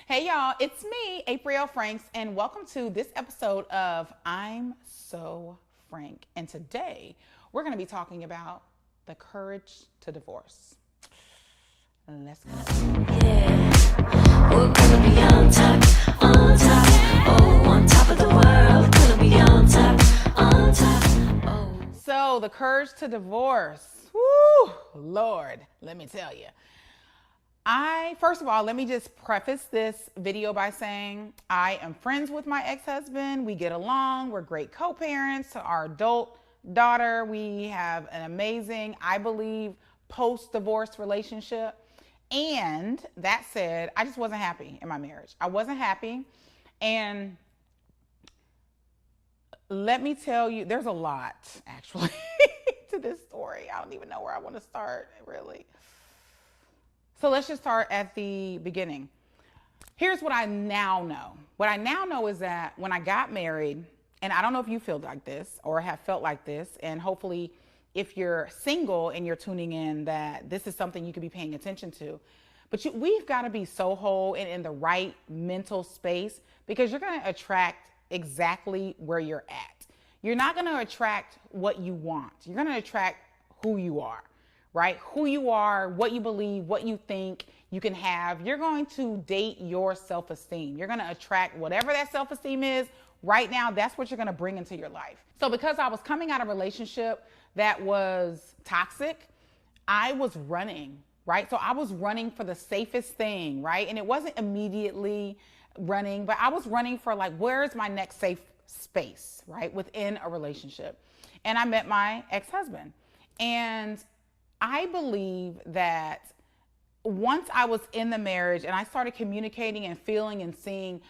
Hey y'all, it's me, Aprille Franks, and welcome to this episode of I'm So Frank. And today we're going to be talking about the courage to divorce. Let's go. Yeah, we're gonna be on top, oh, on top of the world. Gonna be on top, oh. So, the courage to divorce. Woo, Lord, let me tell you. First of all, let me just preface this video by saying I am friends with my ex-husband. We get along. We're great co-parents. Our adult daughter, we have an amazing, I believe, post-divorce relationship. And that said, I just wasn't happy in my marriage. I wasn't happy. And let me tell you, there's a lot actually to this story. I don't even know where I want to start, really. So let's just start at the beginning. Here's what I now know. What I now know is that when I got married, and I don't know if you feel like this or have felt like this, and hopefully if you're single and you're tuning in, that this is something you could be paying attention to. But we've got to be so whole and in the right mental space, because you're going to attract exactly where you're at. You're not going to attract what you want. You're going to attract who you are. Right? Who you are, what you believe, what you think you can have. You're going to date your self-esteem. You're going to attract whatever that self-esteem is right now. That's what you're going to bring into your life. So because I was coming out of a relationship that was toxic, I was running, right? So I was running for the safest thing, right? And it wasn't immediately running, but I was running for like, where is my next safe space, right? Within a relationship. And I met my ex-husband. And I believe that once I was in the marriage and I started communicating and feeling and seeing,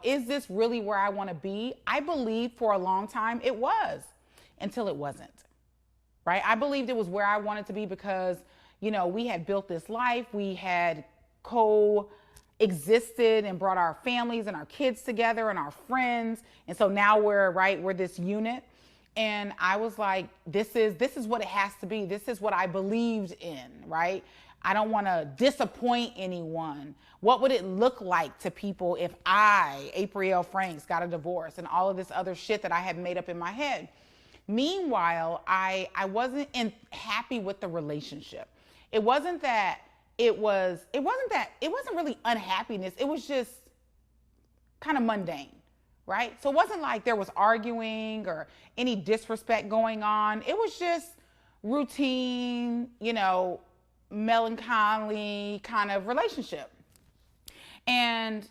is this really where I want to be? I believed for a long time it was, until it wasn't, right? I believed it was where I wanted to be because, we had built this life. We had coexisted and brought our families and our kids together and our friends. And so now we're this unit. And I was like, this is what it has to be. This is what I believed in, right? I don't want to disappoint anyone. What would it look like to people if I, Aprille Franks, got a divorce and all of this other shit that I had made up in my head? Meanwhile, I wasn't happy with the relationship. It wasn't really unhappiness. It was just kind of mundane. Right? So it wasn't like there was arguing or any disrespect going on. It was just routine, melancholy kind of relationship. And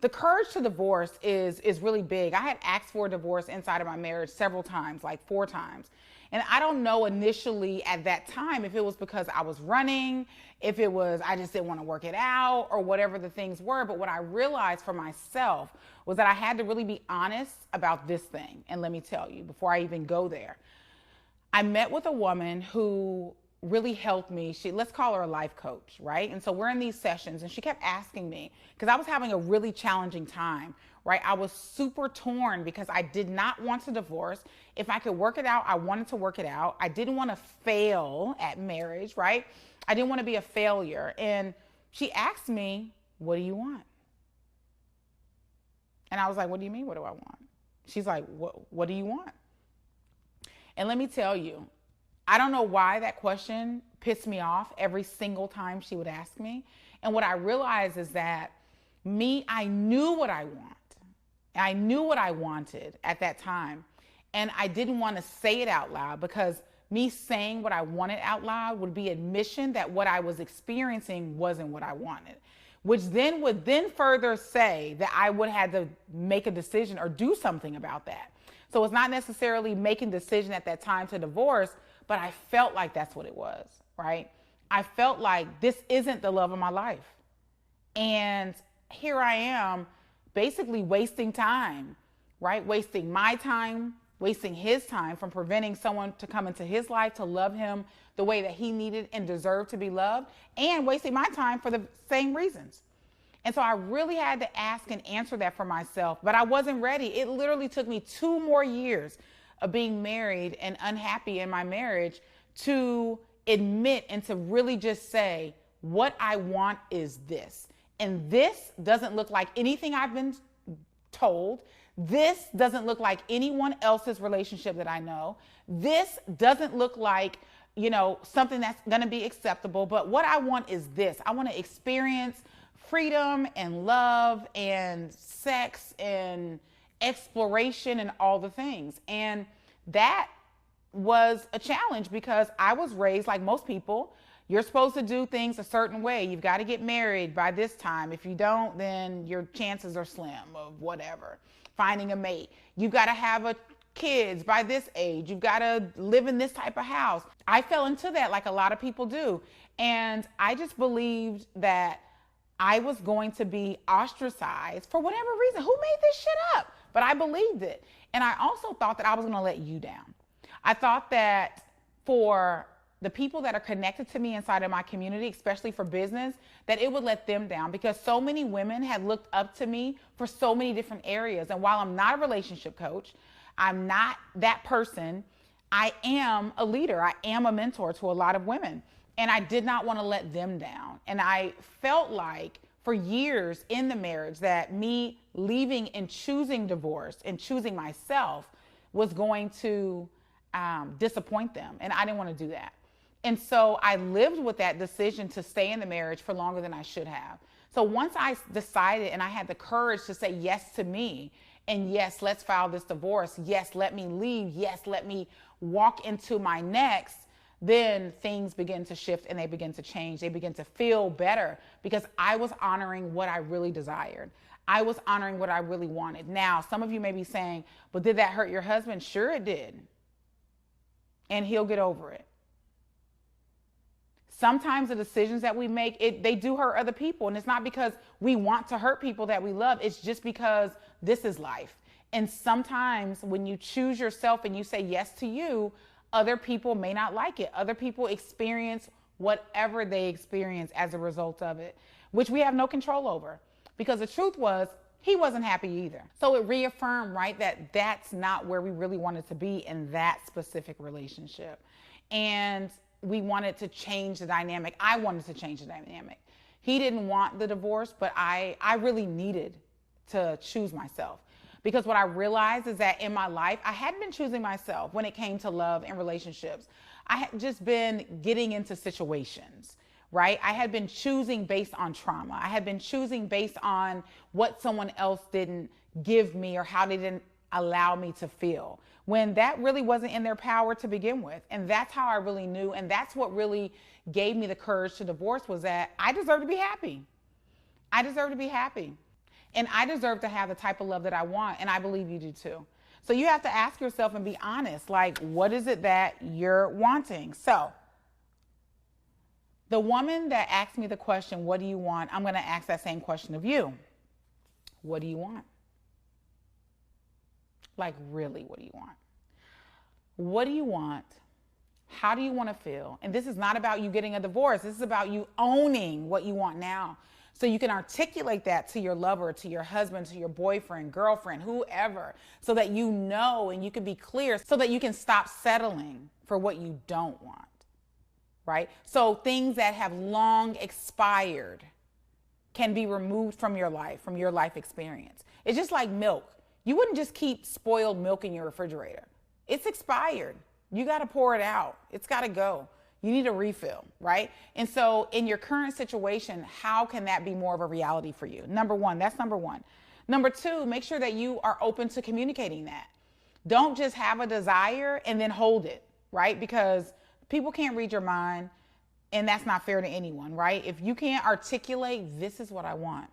the courage to divorce is really big. I had asked for a divorce inside of my marriage several times, like 4 times. And I don't know initially at that time if it was because I was running, if it was I just didn't want to work it out, or whatever the things were. But what I realized for myself was that I had to really be honest about this thing. And let me tell you, before I even go there, I met with a woman who really helped me. Let's call her a life coach, right? And so we're in these sessions and she kept asking me, because I was having a really challenging time, right? I was super torn because I did not want to divorce. If I could work it out, I wanted to work it out. I didn't want to fail at marriage, right? I didn't want to be a failure. And she asked me, what do you want? And I was like, what do you mean, what do I want? She's like, what do you want? And let me tell you, I don't know why that question pissed me off every single time she would ask me. And what I realized is that I knew what I want. I knew what I wanted at that time. And I didn't want to say it out loud, because me saying what I wanted out loud would be admission that what I was experiencing wasn't what I wanted, which then would further say that I would have to make a decision or do something about that. So it's not necessarily making a decision at that time to divorce, but I felt like that's what it was, right? I felt like this isn't the love of my life. And here I am basically wasting time, right? Wasting my time, wasting his time from preventing someone to come into his life to love him the way that he needed and deserved to be loved, and wasting my time for the same reasons. And so I really had to ask and answer that for myself, but I wasn't ready. It literally took me 2 more years of being married and unhappy in my marriage to admit and to really just say, what I want is this. And this doesn't look like anything I've been told. This doesn't look like anyone else's relationship that I know. This doesn't look like, something that's going to be acceptable. But what I want is this. I want to experience freedom and love and sex and exploration and all the things. And that was a challenge because I was raised like most people. You're supposed to do things a certain way. You've got to get married by this time. If you don't, then your chances are slim of whatever. Finding a mate. You've got to have kids by this age. You've got to live in this type of house. I fell into that like a lot of people do. And I just believed that I was going to be ostracized for whatever reason. Who made this shit up? But I believed it. And I also thought that I was going to let you down. I thought that for the people that are connected to me inside of my community, especially for business, that it would let them down because so many women had looked up to me for so many different areas. And while I'm not a relationship coach, I'm not that person, I am a leader. I am a mentor to a lot of women. And I did not want to let them down. And I felt like for years in the marriage that me leaving and choosing divorce and choosing myself was going to disappoint them. And I didn't want to do that. And so I lived with that decision to stay in the marriage for longer than I should have. So once I decided and I had the courage to say yes to me, and yes, let's file this divorce. Yes, let me leave. Yes, let me walk into my next. Then things begin to shift and they begin to change. They begin to feel better because I was honoring what I really desired. I was honoring what I really wanted. Now, some of you may be saying, but did that hurt your husband? Sure it did. And he'll get over it. Sometimes the decisions that we make, they do hurt other people. And it's not because we want to hurt people that we love. It's just because this is life. And sometimes when you choose yourself and you say yes to you, other people may not like it. Other people experience whatever they experience as a result of it, which we have no control over. Because the truth was, he wasn't happy either. So it reaffirmed, right, that that's not where we really wanted to be in that specific relationship. And we wanted to change the dynamic. I wanted to change the dynamic. He didn't want the divorce, but I really needed to choose myself. Because what I realized is that in my life, I hadn't been choosing myself when it came to love and relationships. I had just been getting into situations, right? I had been choosing based on trauma. I had been choosing based on what someone else didn't give me or how they didn't allow me to feel, when that really wasn't in their power to begin with. And that's how I really knew. And that's what really gave me the courage to divorce, was that I deserve to be happy. I deserve to be happy. And I deserve to have the type of love that I want. And I believe you do too. So you have to ask yourself and be honest, like, what is it that you're wanting? So the woman that asked me the question, what do you want? I'm going to ask that same question of you. What do you want? Like, really, what do you want? What do you want? How do you want to feel? And this is not about you getting a divorce. This is about you owning what you want now. So you can articulate that to your lover, to your husband, to your boyfriend, girlfriend, whoever, so that you know and you can be clear, so that you can stop settling for what you don't want, right? So things that have long expired can be removed from your life experience. It's just like milk. You wouldn't just keep spoiled milk in your refrigerator. It's expired. You got to pour it out. It's got to go. You need a refill, right? And so in your current situation, how can that be more of a reality for you? Number one, that's number one. Number two, make sure that you are open to communicating that. Don't just have a desire and then hold it, right? Because people can't read your mind, and that's not fair to anyone, right? If you can't articulate, this is what I want,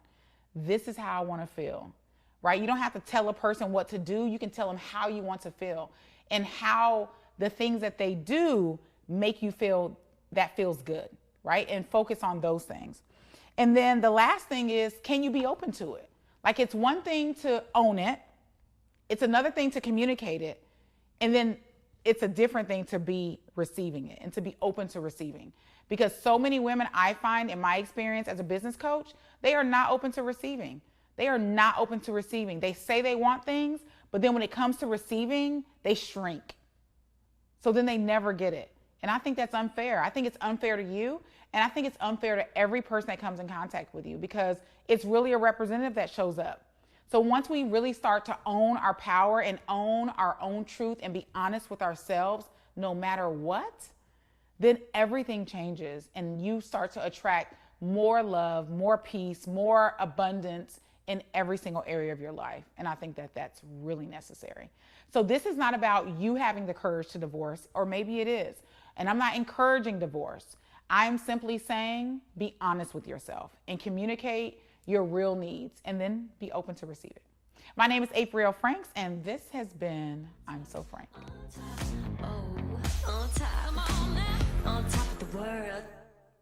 this is how I want to feel, right? You don't have to tell a person what to do. You can tell them how you want to feel and how the things that they do make you feel that feels good, right? And focus on those things. And then the last thing is, can you be open to it? Like, it's one thing to own it. It's another thing to communicate it. And then it's a different thing to be receiving it and to be open to receiving. Because so many women, I find in my experience as a business coach, they are not open to receiving. They are not open to receiving. They say they want things, but then when it comes to receiving, they shrink. So then they never get it. And I think that's unfair. I think it's unfair to you, And I think it's unfair to every person that comes in contact with you because it's really a representative that shows up. So once we really start to own our power and own our own truth and be honest with ourselves, no matter what, then everything changes and you start to attract more love, more peace, more abundance in every single area of your life. And I think that that's really necessary. So this is not about you having the courage to divorce, or maybe it is. And I'm not encouraging divorce. I'm simply saying be honest with yourself and communicate your real needs and then be open to receive it. My name is Aprille Franks, and this has been I'm So Frank. On top of the world.